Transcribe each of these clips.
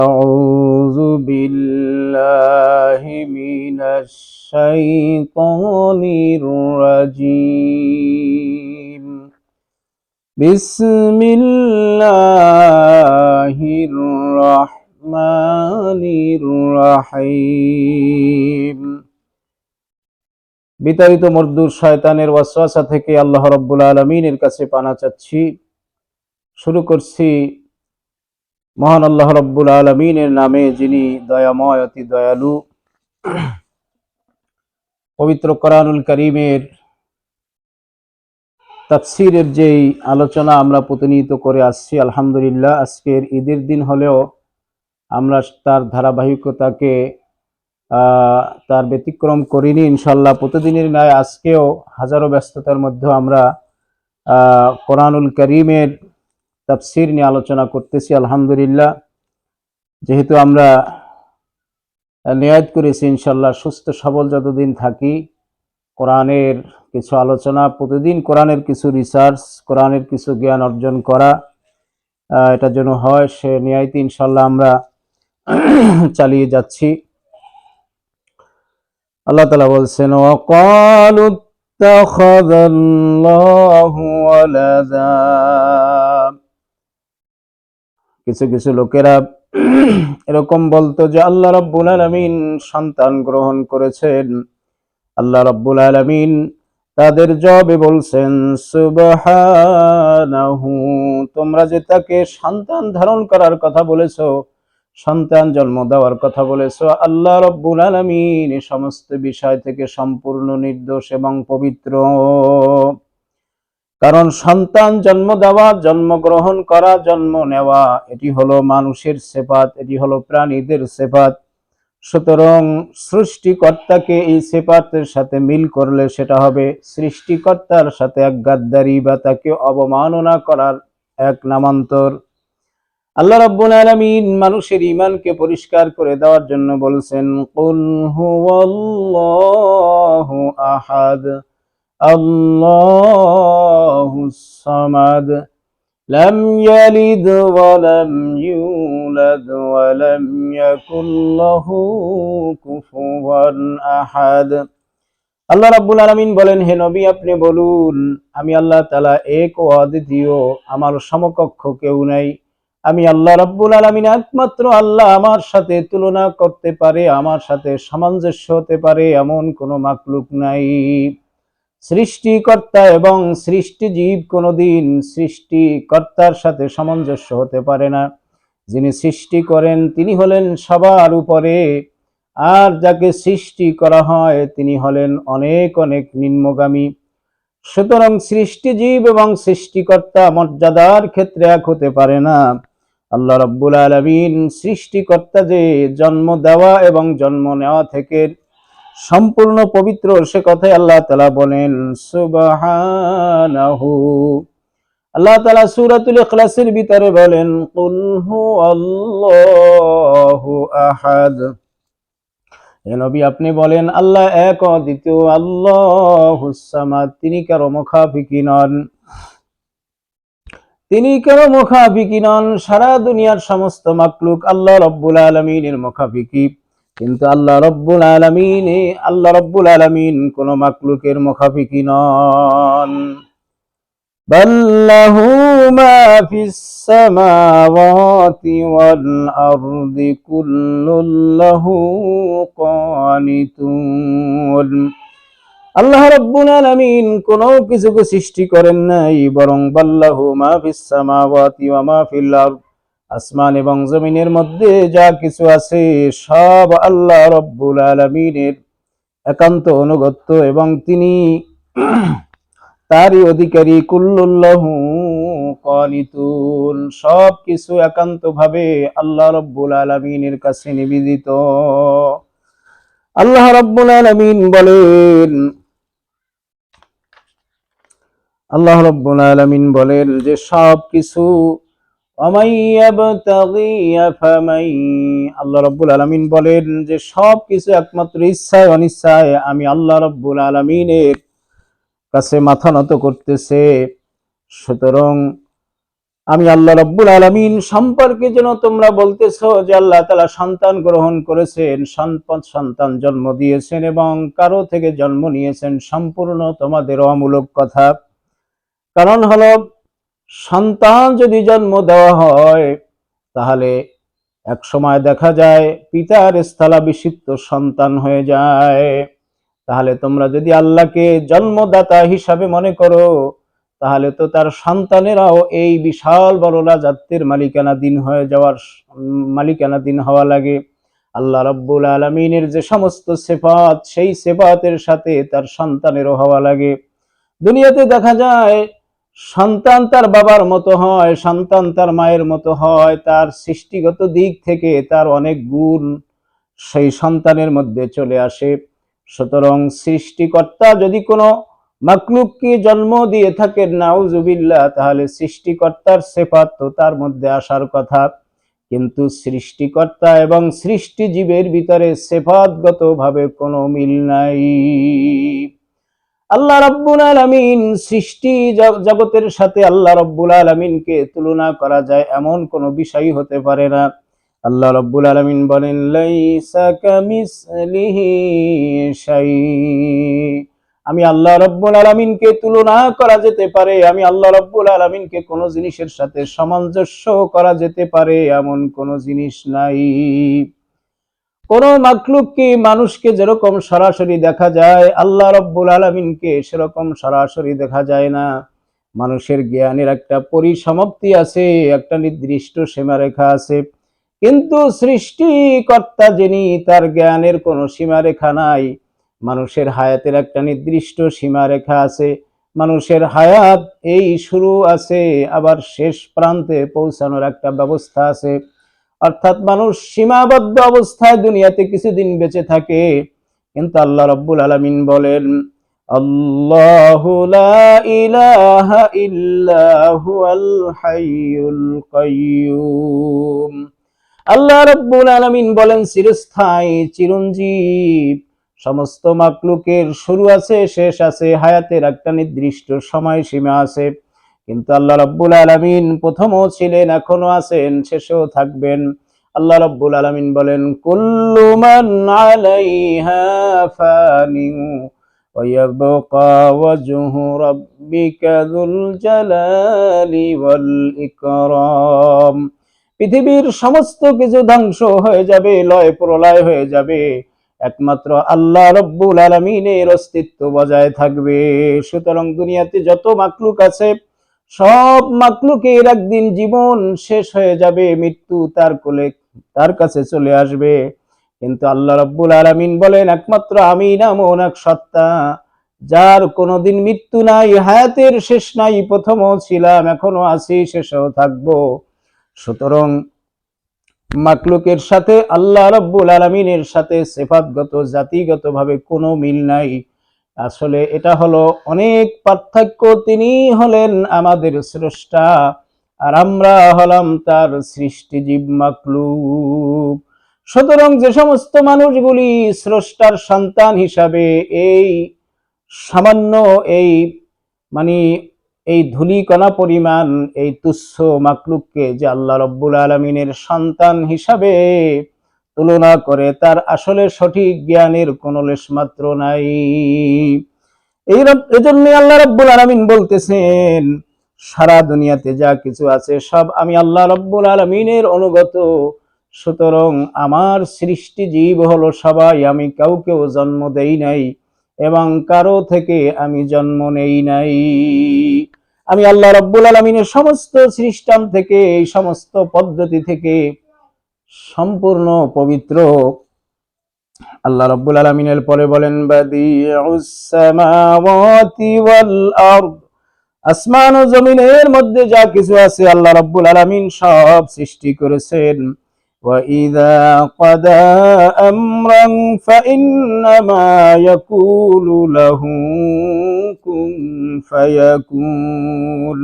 أعوذ بالله من الشيطان الرجيم بسم الله الرحمن الرحيم বিতাড়িত মরদুর শয়তানের ওয়াসওয়াসা থেকে আল্লাহ রাব্বুল আলামিনের কাছে পানা চাচ্ছি। শুরু করছি মহান আল্লাহ রাব্বুল আলামিনের নামে, যিনি দয়াময়, অতি দয়ালু। পবিত্র কোরআনুল কারীমের তাফসীরের যেই আলোচনা আমরা প্রতিনিয়ত করে আসছি, আলহামদুলিল্লাহ আজকের ঈদের দিন হলেও আমরা তার ধারাবাহিকতাকে তার ব্যতিক্রম করিনি। ইনশাল্লাহ প্রতিদিনের ন্যায় আজকেও হাজারো ব্যস্ততার মধ্যে আমরা কোরআনুল কারীমের তাফসীর নিয়ে আলোচনা করতেছি। আলহামদুলিল্লাহ, যেহেতু আমরা নিয়াত করেছি ইনশাল্লাহ সুস্থ সবল যতদিন থাকি কোরআনের কিছু আলোচনা, প্রতিদিন কোরআনের কিছু রিসার্চ, কোরআনের কিছু জ্ঞান অর্জন করা, এটা যেন হয়, সে নিয়াতে ইনশাল্লাহ আমরা চালিয়ে যাচ্ছি। আল্লাহ তাআলা বলছেন, ওয়াকালু ইত্তাখাযাল্লাহু ওয়ালাদা। কিছু কিছু লোকেরা এরকম বলতো যে আল্লাহ রাব্বুল আলামিন সন্তান গ্রহণ করেছেন। আল্লাহ রাব্বুল আলামিন তাদের জবাবে বলছেন, সুবহানাহু, তোমরা যে তাকে সন্তান ধারণ করার কথা বলেছো, সন্তান জন্ম দেওয়ার কথা বলেছো, আল্লাহ রাব্বুল আলামিন এই সমস্ত বিষয় থেকে সম্পূর্ণ নির্দোষ এবং পবিত্র। কারণ সন্তান জন্ম দেওয়া, জন্মগ্রহণ করা, জন্ম নেওয়া, এটি হলো মানুষের সিফাত, এটি হলো প্রাণীদের সিফাত। সুতরাং সৃষ্টিকর্তাকে এই সিফাতের সাথে মিল করলে সেটা হবে সৃষ্টিকর্তার সাথে এক গাদ্দারি বা তাকে অবমাননা করার এক নামান্তর। আল্লাহ রাব্বুল আলামিন মানুষের ঈমানকে পরিষ্কার করে দেওয়ার জন্য বলছেন, কুল হুয়াল্লাহু আহাদ আল্লাহুস সামাদ লাম ইয়ালিদ ওয়া লাম ইউলাদ ওয়া লাম ইয়াকুল লাহু কুফুয়ান আহাদ। আল্লাহ রাব্বুল আলামিন বলেন, হে নবী আপনি বলুন, আমি আল্লাহ তাআলা এক ও অদ্বিতীয়, আমার সমকক্ষ কেউ নাই। আমি আল্লাহ রাব্বুল আলামিন একমাত্র আল্লাহ। আমার সাথে তুলনা করতে পারে, আমার সাথে সামঞ্জস্য হতে পারে এমন কোনো মাখলুক নাই। সৃষ্টিকর্তা এবং সৃষ্টিজীব কোনোদিন সৃষ্টিকর্তার সাথে সামঞ্জস্য হতে পারে না। যিনি সৃষ্টি করেন তিনি হলেন সবার উপরে, আর যাকে সৃষ্টি করা হয় তিনি হলেন অনেক অনেক নিম্নগামী। সুতরাং সৃষ্টিজীব এবং সৃষ্টিকর্তা মর্যাদার ক্ষেত্রে এক হতে পারে না। আল্লাহ রাব্বুল আলামিন সৃষ্টিকর্তা, যে জন্ম দেওয়া এবং জন্ম নেওয়া থেকে সম্পূর্ণ পবিত্র, সে কথাই আল্লাহ তাআলা বলেন সুবহানাহু। আল্লাহ তাআলা সূরাতুল ইখলাসের ভিতরে বলেন, কুল হুয়াল্লাহু আহাদ, হে নবী আপনি বলেন আল্লাহ এক অদ্বিতীয়, আল্লাহুস সামাদ, তিনি কারো মুখাপিকি নন, তিনি কারো মুখাপিকি নন। সারা দুনিয়ার সমস্ত মাখলুক আল্লাহ রাব্বুল আলামিনের মুখাপিকি, কিন্তু আল্লাহ রাব্বুল আলামিন কোন মাখলুকের মুখাপিকি নন। বাল লাহু মা ফিস সামাওয়াতি ওয়াল আরদি কুল্লুন লাহু কানিতুন। আল্লাহ রাব্বুল আলামিন কোনো কিছুকে সৃষ্টি করেন নাই, বরং বাল্লাহু মা ফিস সামাওয়াতি ওয়া মা ফিল আরদ, আসমান এবং জমিনের মধ্যে যা কিছু আছে সব আল্লাহ রাব্বুল আলামিনের একান্ত অনুগত্য এবং তিনি তারই অধিকারী। কুল্লুল্লাহু কানিতুন, সব কিছু একান্তভাবে আল্লাহ রাব্বুল আলামিনের কাছে নিবেদিত। আল্লাহ রাব্বুল আলামিন বলেন যে সব কিছু আল্লাহ রাব্বুল আলামিন বলেন যে সব কিছু একমাত্র ইচ্ছায় অনিচ্ছায় আমি আল্লাহ রাব্বুল আলামিনের কাছে মাথা নত করতেছে। সুতরাং আমি আল্লাহ রাব্বুল আলামিন সম্পর্কে যেন তোমরা বলতেছো যে আল্লাহ তাআলা সন্তান গ্রহণ করেছেন, সন্তান জন্ম দিয়েছেন এবং কারো থেকে জন্ম নিয়েছেন, সম্পূর্ণ তোমাদের অমূলক কথা। কারণ হলো, সন্তান যদি জন্ম দেওয়া হয় তাহলে এক সময় দেখা যায় পিতার স্থলাভিষিক্ত সন্তান হয়ে যায়। তাহলে তোমরা যদি আল্লাহকে জন্মদাতা হিসাবে মনে করো, তাহলে তো তার সন্তানেরাও এই বিশাল বড় রাজত্বের মালিকানাধীন হওয়া লাগে। আল্লাহ রাব্বুল আলামিনের যে সমস্ত সিফাত, সেই সিফাতের সাথে তার সন্তানেরও হওয়া লাগে। দুনিয়াতে দেখা যায় সন্তান তার বাবার মতো হয়, সন্তান তার মায়ের মতো হয়, তার সৃষ্টিগত দিক থেকে তার অনেক গুণ সেই সন্তানের মধ্যে চলে আসে। সুতরাং সৃষ্টিকর্তা যদি কোনো মাখলুককে জন্ম দিয়ে থাকেন, নাউজুবিল্লাহ, তাহলে সৃষ্টিকর্তার সিফাত তো তার মধ্যে আসার কথা। কিন্তু সৃষ্টিকর্তা এবং সৃষ্টিজীবের ভিতরে সিফাতগত ভাবে কোনো মিল নাই। আল্লাহ রাব্বুল আলামিন সৃষ্টি জগতের সাথে আল্লাহ রাব্বুল আলামিনকে তুলনা করা যায় এমন কোনো বিষয় হতে পারে না। আল্লাহ রাব্বুল আলামিন বলেন, লাইসা কামিসলিহি শাই। আমি আল্লাহ রাব্বুল আলামিনকে তুলনা করা যেতে পারে, আমি আল্লাহ রাব্বুল আলামিনকে কোনো জিনিসের সাথে সামঞ্জস্য করা যেতে পারে এমন কোনো জিনিস নাই। কোন মাখলুককে, মানুষকে যেরকম সরাসরি দেখা যায়, আল্লাহ রাব্বুল আলামিনকে সেরকম সরাসরি দেখা যায় না। মানুষের জ্ঞানের একটা পরিসমাপ্তি আছে, একটা নির্দিষ্ট সীমারেখা আছে, কিন্তু সৃষ্টিকর্তা যিনি, তার জ্ঞানের কোনো সীমারেখা নাই। মানুষের হায়াতের একটা নির্দিষ্ট সীমারেখা আছে। মানুষের হায়াত এই শুরু আছে, আবার শেষ প্রান্তে পৌঁছানোর একটা ব্যবস্থা আছে। অর্থাৎ মানুষ সীমাবদ্ধ অবস্থায় দুনিয়াতে কিছুদিন বেঁচে থাকে। কিন্তু আল্লাহ রাব্বুল আলামিন বলেন, আল্লাহু লা ইলাহা ইল্লা হুয়াল হাইয়ুল কাইয়্যুম। আল্লাহ রাব্বুল আলামিন বলেন চিরস্থায়ী, চিরঞ্জীব। সমস্ত মাখলুকের শুরু আছে, শেষ আছে, হায়াতের একটা নির্দিষ্ট সময়সীমা আছে। কিন্তু আল্লাহ রাব্বুল আলামিন প্রথমও ছিলেন, এখনো আছেন, শেষেও থাকবেন। আল্লাহ রাব্বুল আলামিন বলেন, কুল্লু মান আলাইহা ফানিউ ওয়া ইয়াবকা ওয়াজহু রাব্বিকা যুল জালালি ওয়াল ইকরাম। পৃথিবীর সমস্ত কিছু ধ্বংস হয়ে যাবে, লয় প্রলয় হয়ে যাবে, একমাত্র আল্লাহ রাব্বুল আলামিনের অস্তিত্ব বজায় থাকবে। সুতরাং দুনিয়াতে যত মাখলুক আছে, সব মাখলুকের একদিন জীবন শেষ হয়ে যাবে, মৃত্যু তার কাছে চলে আসবে। কিন্তু আল্লাহ রাব্বুল আলামিন বলেন, একমাত্র আমি নামক এক সত্তা, যার কোনোদিন মৃত্যু নাই, হায়াতের শেষ নাই, প্রথমও ছিলাম, এখনো আছি, শেষও থাকবো। সুতরাং মাখলুকের সাথে আল্লাহ রাব্বুল আলামিনের সাথে সিফাতগত, জাতিগত ভাবে কোনো মিল নাই। আসলে এটা হলো অনেক পার্থক্য। তিনি হলেন আমাদের স্রষ্টা, আর আমরা হলাম তার সৃষ্টিজীব মাখলুক। সুতরাং যে সমস্ত মানুষগুলি স্রষ্টার সন্তান হিসাবে এই সামান্য এই মানে এই ধূলিকণা পরিমাণ এই তুচ্ছ মাখলুককে যে আল্লাহ রাব্বুল আলামিনের সন্তান হিসাবে তুলনা করে, তার আসলে সঠিক জ্ঞানের কোনো লেশমাত্র নাই। এজন্য আল্লাহ রাব্বুল আলামিন বলতেছেন, সারা দুনিয়াতে যা কিছু আছে সব আমি আল্লাহ রাব্বুল আলামিনের অনুগত। সুতরাং আমার সৃষ্টি জীব হলো সবাই, আমি কাউকেও জন্ম দেই নাই এবং কারো থেকে আমি জন্ম নেই নাই। আমি আল্লাহ রাব্বুল আলামিনের সমস্ত সৃষ্টান থেকে, এই সমস্ত পদ্ধতি থেকে সম্পূর্ণ পবিত্র। আল্লাহ রাব্বুল আলামিনের পরে বলেন, বাদিউস সামাওয়াতি ওয়াল আরদ। আসমান ও জমিনের মধ্যে যা কিছু আছে আল্লাহ রাব্বুল আলামিন সব সৃষ্টি করেছেন। ওয়া ইযা ক্বাদা আমরান ফাইন্নামা ইয়াকুলু লাহু কুন ফায়াকুন।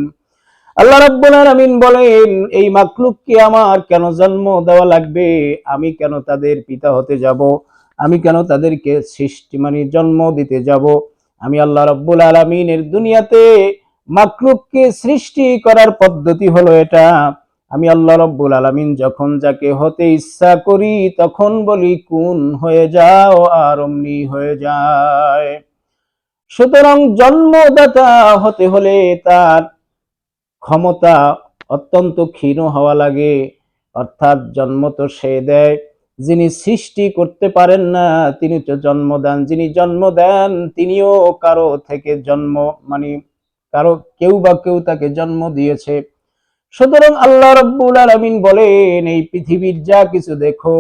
আল্লাহ রাব্বুল আলামিন বলেন, এই মাখলুককে আমার কেন জন্ম দেওয়া লাগবে? আমি কেন তাদের পিতা হতে যাব? আমি কেন তাদেরকে জন্ম দিতে যাব? আমি আল্লাহ রাব্বুল আলামিনের দুনিয়াতে মাখলুককে সৃষ্টি করার পদ্ধতি হলো এটা। আমি আল্লাহ রব্বুল আলামিন যখন যাকে হতে ইচ্ছা করি তখন বলি কুন হয়ে যাও, আর অমনি হয়ে যায়। সুতরাং জন্মদাতা হতে হলে তার ক্ষমতা অত্যন্ত ক্ষীণ হওয়া লাগে, অর্থাৎ জন্ম তো সে দেয়, যিনি সৃষ্টি করতে পারেন না তিনি তো জন্ম দেন, যিনি জন্ম দেন তিনিও কারো থেকে জন্ম, মানে কারো কেউ বা কেউ তাকে জন্ম দিয়েছে। সুতরাং আল্লাহ রাব্বুল আলামিন বলেন, এই পৃথিবীর যা কিছু দেখো,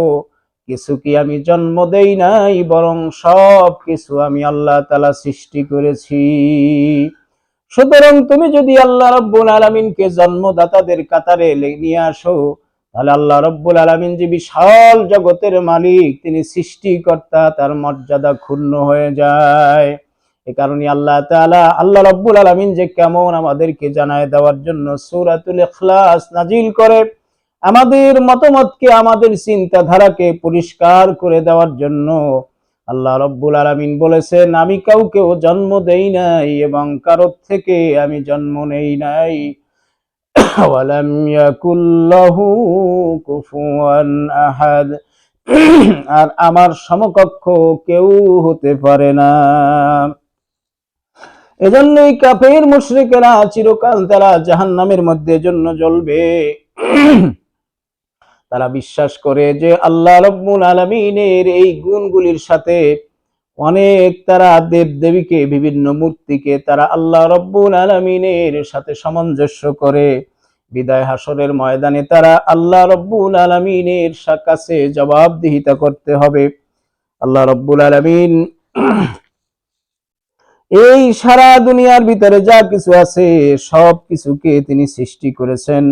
কিছু কি আমি জন্ম দেই নাই, বরং সব কিছু আমি আল্লাহ তাআলা সৃষ্টি করেছি। সুতরাং তুমি যদি আল্লাহ রাব্বুল আলামিনকে জন্মদাতাদের কাতারে নিয়ে আসো, তাহলে আল্লাহ রাব্বুল আলামিন যে বিশাল জগতের মালিক, তিনি সৃষ্টিকর্তা, তার মর্যাদা ক্ষুণ্ণ হয়ে যায়। এ কারণে আল্লাহ তাআলা, আল্লাহ রাব্বুল আলামিন যে কেমন আমাদেরকে জানায় দেওয়ার জন্য সূরাতুল ইখলাস নাজিল করে, আমাদের মতামতকে, আমাদের চিন্তাধারাকে পরিষ্কার করে দেওয়ার জন্য আল্লাহ রাব্বুল আলামিন বলেছেন, আমি কাউকেও জন্ম দেই নাই এবং কারোর থেকে আমি জন্ম নেই নাই। ওয়ালাম ইয়াকুল লাহু কুফুয়ান আহাদ, আর আমার সমকক্ষ কেউ হতে পারে না। এজন্যই কাফের মুশরিকেরা চিরকাল তারা জাহান্নামের মধ্যে জন্য জ্বলবে। তারা বিশ্বাস করে যে আল্লাহ রাব্বুল আলামিনের এই গুণগুলির সাথে অনেক তারা দেব দেবীকে, বিভিন্ন মূর্তিকে তারা আল্লাহ রাব্বুল আলামিনের সাথে সামঞ্জস্য করে। বিদায় হাসরের ময়দানে তারা আল্লাহ রাব্বুল আলামিনের কাছে জবাবদিহিতা করতে হবে। আল্লাহ রাব্বুল আলামিন এই সারা দুনিয়ার ভিতরে যা কিছু আছে সব কিছুকে তিনি সৃষ্টি করেছেন।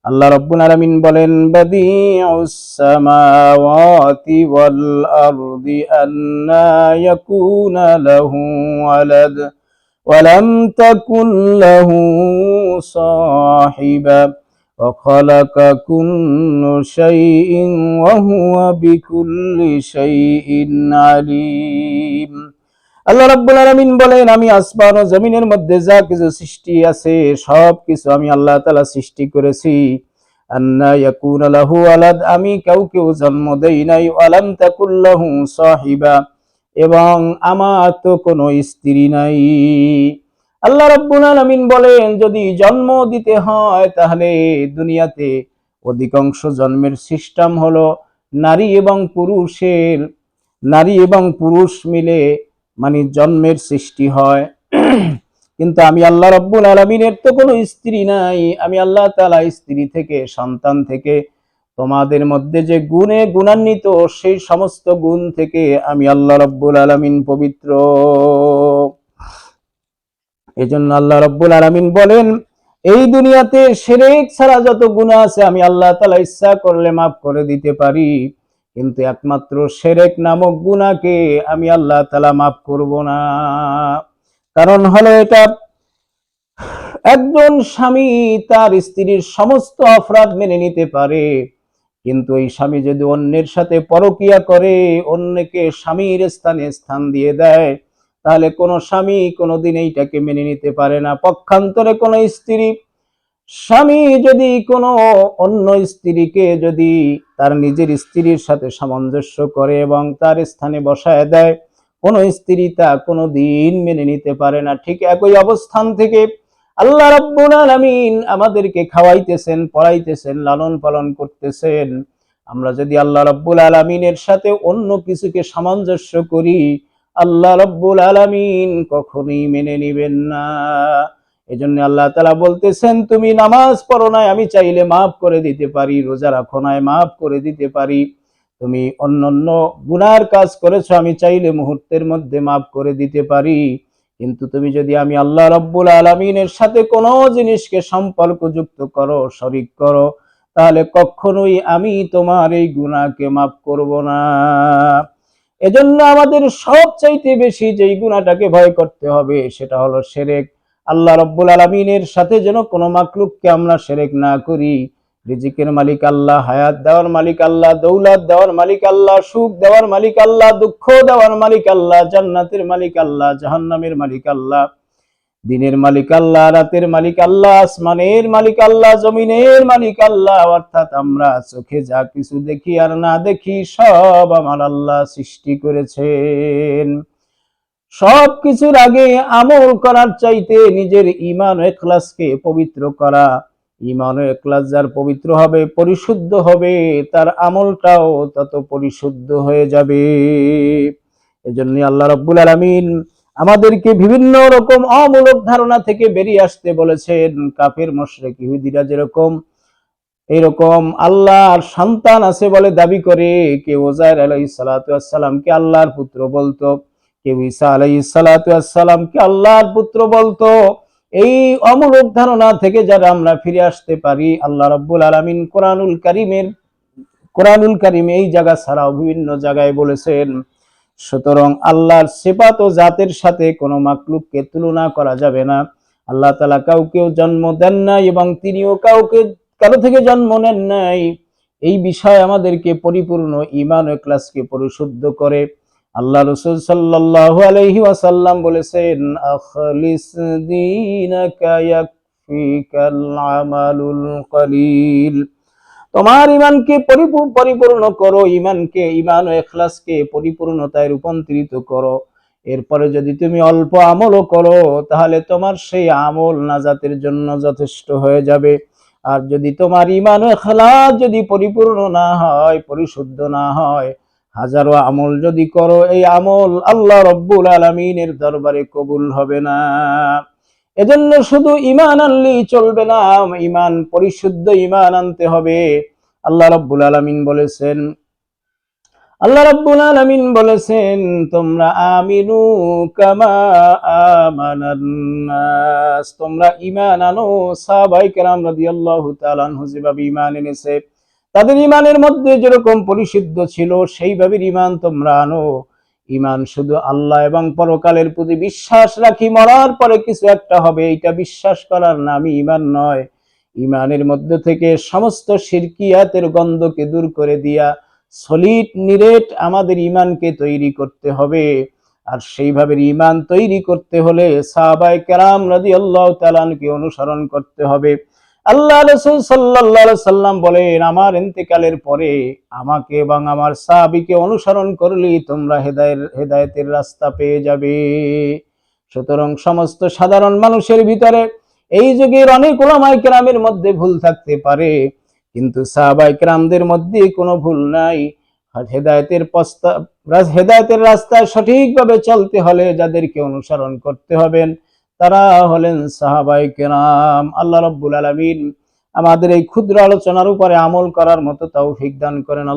আল্লাহ রাব্বুল আলামিন বলেন, বাদিউস সামাওয়াতি ওয়াল আরদি আন্না ইয়াকুনা লাহু ওয়ালাদ ওয়া লাম তাকুন লাহু সাহিবা ওয়া খালাকা কুল্লা শাইইন ওয়া হুয়া বিকুল্লি শাইইন আলীম। আল্লাহ রাব্বুল আলামিন বলেন, আমি আসমান ও জমিনের মধ্যে যা কিছু সৃষ্টি আছে সব কিছু আমি আল্লাহ তাআলা সৃষ্টি করেছি। আন্না ইয়াকুনা লাহু ওয়ালাদ, আমি কাউকেও জন্ম দেই নাই। ওয়ালাম তাকুল লাহু সাহিবা, এবং আমার তো কোনো স্ত্রী নাই। আল্লাহ রাব্বুল আলামিন বলেন, যদি জন্ম দিতে হয় তাহলে দুনিয়াতে অধিকাংশ জন্মের সিস্টেম হলো নারী এবং পুরুষের, নারী এবং পুরুষ মিলে মানে জন্মের সৃষ্টি হয়। কিন্তু আমি আল্লাহ রাব্বুল আলামিনের তো কোনো স্ত্রী নাই। আমি আল্লাহ তাআলা স্ত্রী থেকে, সন্তান থেকে, তোমাদের মধ্যে যে গুণে গুণান্বিত সেই সমস্ত গুণ থেকে আমি আল্লাহ রাব্বুল আলামিন পবিত্র। এজন্য আল্লাহ রাব্বুল আলামিন বলেন, এই দুনিয়াতে শিরক ছাড়া যত গুনাহ আছে আমি আল্লাহ তাআলা ইচ্ছা করলে মাফ করে দিতে পারি, কিন্তু একমাত্র শিরক নামক গুনাহকে আমি আল্লাহ তাআলা মাফ করব না। কারণ হলো এটা, একজন স্বামী তার স্ত্রীর সমস্ত অপরাধ মেনে নিতে পারে, কিন্তু এই স্বামী যদি অন্যের সাথে পরকিয়া করে, অন্যকে স্বামীর স্থানে স্থান দিয়ে দেয়, তাহলে কোনো স্বামী কোনোদিন এইটাকে মেনে নিতে পারে না। পক্ষান্তরে কোনো স্ত্রী, স্বামী যদি কোনো অন্য স্ত্রীকে যদি তার নিজের স্ত্রীর সাথে সামঞ্জস্য করে এবং তার স্থানে বসায় দেয়, কোনো স্ত্রী তা কোনোদিন মেনে নিতে পারে না। ঠিক একই অবস্থান থেকে আল্লাহ রাব্বুল আলামিন আমাদেরকে খাওয়াইতেছেন, পড়াইতেছেন, লালন পালন করতেছেন। আমরা যদি আল্লাহ রাব্বুল আলামিনের সাথে অন্য কিছুকে সামঞ্জস্য করি, আল্লাহ রাব্বুল আলামিন কখনোই মেনে নেবেন না। এজন্য আল্লাহ তাআলা বলতেছেন, তুমি নামাজ পড়ো নাই, আমি চাইলে মাফ করে দিতে পারি। রোজা রাখো নাই, মাফ করে দিতে পারি। তুমি অন্যান্য গুনার কাজ করেছো, আমি চাইলে মুহূর্তের মধ্যে মাফ করে দিতে পারি। কিন্তু তুমি যদি আমি আল্লাহ রাব্বুল আলামিনের সাথে কোনো জিনিসকে সম্পর্কযুক্ত করো, শরীক করো, তাহলে কখনোই আমি তোমার এই গুনাহকে মাফ করব না। এজন্য আমাদের সবচাইতে বেশি যেই গুনাহটাকে ভয় করতে হবে সেটা হলো শিরক। আল্লাহ রাব্বুল আলামিনের সাথে যেন কোনো মাখলুককে আমরা শিরক না করি। রিজিকের মালিক আল্লাহ, হায়াত দেওয়ার মালিক আল্লাহ, দৌলত দেওয়ার মালিক আল্লাহ, সুখ দেওয়ার মালিক আল্লাহ, দুঃখ দেওয়ার মালিক আল্লাহ, জান্নাতের মালিক আল্লাহ, জাহান্নামের মালিক আল্লাহ। দিনের মালিক আল্লাহ, রাতের মালিক আল্লাহ, আসমানের মালিক আল্লাহ, জমিনের মালিক আল্লাহ। অর্থাৎ আমরা চোখে যা কিছু দেখি আর না দেখি সব আমার আল্লাহ সৃষ্টি করেছেন। সব কিছুর আগে আমল করার চাইতে নিজের ঈমান ও ইখলাসকে পবিত্র করা। ঈমান ও ইখলাস যার পবিত্র হবে, পরিশুদ্ধ হবে, তার আমলটাও তত পরিশুদ্ধ হয়ে যাবে। এজন্য আল্লাহ রাব্বুল আলামিন আমাদেরকে বিভিন্ন রকম অমূলক ধারণা থেকে বেরিয়ে আসতে বলেছেন। কাফের মুশরিক ইহুদিরা যেরকম এরকম আল্লাহর সন্তান আছে বলে দাবি করে, কেউ উযায়ের আলাইহিস সালাতু ওয়াস সালামকে আল্লাহর পুত্র বলতো, কেউ ঈসা আলাইহিস সালাতু ওয়াস সালামকে আল্লাহর পুত্র বলতো। এই অমূলক ধারণা থেকে যারা আমরা ফিরে আসতে পারি, আল্লাহ রাব্বুল আলামিন কোরআনুল কারীমে এই জায়গা ছাড়াও বিভিন্ন জায়গায় বলেছেন। সুতরাং আল্লাহর সিফাত ও জাতের সাথে কোনো মাখলুককে তুলনা করা যাবে না। আল্লাহ তাআলা কাউকেও জন্ম দেন নাই এবং তিনিও কারো থেকে জন্ম নেন নাই। এই বিষয় আমাদেরকে পরিপূর্ণ ঈমান ও ইখলাসকে পরিশুদ্ধ করে। আল্লাহ রাসূল সাল্লাল্লাহু আলাইহি ওয়াসাল্লাম বলেছেন, আখলিস দীনাকা ইয়াকফিকাল আমালুল কলিল। তোমার ঈমানকে পরিপূর্ণ করো, ঈমান ও ইখলাসকে পরিপূর্ণতায় রূপান্তরিত করো। এরপরে যদি তুমি অল্প আমলও করো, তাহলে তোমার সেই আমল নাজাতের জন্য যথেষ্ট হয়ে যাবে। আর যদি তোমার ঈমান ও ইখলাস যদি পরিপূর্ণ না হয়, পরিশুদ্ধ না হয়, হাজারো আমল যদি করো, এই আমল আল্লাহ রাব্বুল আলামিনের দরবারে কবুল হবে না। এজন্য শুধু ঈমান আনলেই চলবে না, ঈমান পরিশুদ্ধ ঈমান আনতে হবে। আল্লাহ রাব্বুল আলামিন বলেছেন, তোমরা আমিনু কামা আমানান নাস, তোমরা ঈমান আনো। সাহাবায়ে কেরাম রাদিয়াল্লাহু তাআলা আনহুম যেভাবে ঈমান এনেছে, তাদের ঈমানের মধ্যে যেরকম পরিশুদ্ধ ছিল, সেইভাবে ঈমান তোমরা আনো। ঈমান শুধু আল্লাহ এবং পরকালের প্রতি বিশ্বাস রাখি, মরার পরে কিছু একটা হবে, এটা বিশ্বাস করার নামই ঈমান নয়। ঈমানের মধ্যে থেকে সমস্ত শিরকিয়াতের গন্ধকে দূর করে দিয়া সলিড নিরেট আমাদের ঈমানকে তৈরি করতে হবে। আর সেইভাবে ঈমান তৈরি করতে হলে সাহাবায়ে কেরাম রাদিয়াল্লাহু তাআলা আনহুকে অনুসরণ করতে হবে। আল্লাহ রাসূল সাল্লাল্লাহু আলাইহি সাল্লাম বলেন, আমার ইন্তেকালের পরে আমাকে এবং আমার সাহাবীকে অনুসরণ করলেই তোমরা হেদায়েতের রাস্তা পেয়ে যাবে। সুতরাং সমস্ত সাধারণ মানুষের ভিতরে এই যুগের অনেক উলামায়ে কেরামের মধ্যে ভুল থাকতে পারে, কিন্তু সাহাবায়ে কেরামদের মধ্যে কোনো ভুল নাই। হেদায়েতের রাস্তায় সঠিকভাবে চলতে হলে যাদেরকে অনুসরণ করতে হবেন, তারা হলেন সাহাবায়ে কেরাম। আল্লাহ রাব্বুল আলামিন আমাদের এই ক্ষুদ্র আলোচনার উপরে আমল করার মতো তৌফিক দান করেন।